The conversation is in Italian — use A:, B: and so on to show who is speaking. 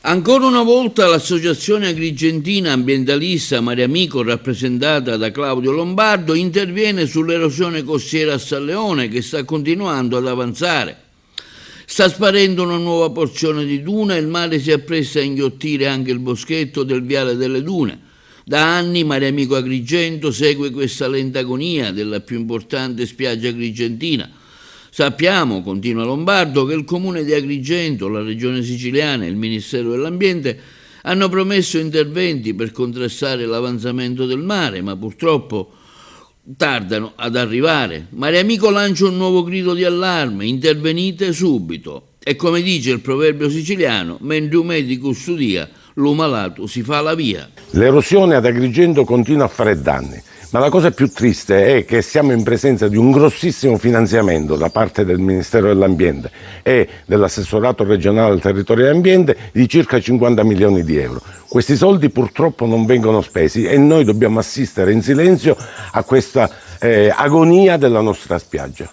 A: Ancora una volta l'associazione agrigentina ambientalista Mariamico, rappresentata da Claudio Lombardo, interviene sull'erosione costiera a San Leone, che sta continuando ad avanzare. Sta sparendo una nuova porzione di duna e il mare si appresta a inghiottire anche il boschetto del Viale delle Dune. Da anni Mariamico Agrigento segue questa lenta agonia della più importante spiaggia agrigentina. Sappiamo, continua Lombardo, che il Comune di Agrigento, la Regione Siciliana e il Ministero dell'Ambiente hanno promesso interventi per contrastare l'avanzamento del mare, ma purtroppo tardano ad arrivare. Mariamico lancia un nuovo grido di allarme: intervenite subito. E come dice il proverbio siciliano, mentre un medico studia, l'umalato si fa la via.
B: L'erosione ad Agrigento continua a fare danni. Ma la cosa più triste è che siamo in presenza di un grossissimo finanziamento da parte del Ministero dell'Ambiente e dell'assessorato regionale al territorio e ambiente di circa 50 milioni di euro. Questi soldi purtroppo non vengono spesi e noi dobbiamo assistere in silenzio a questa agonia della nostra spiaggia.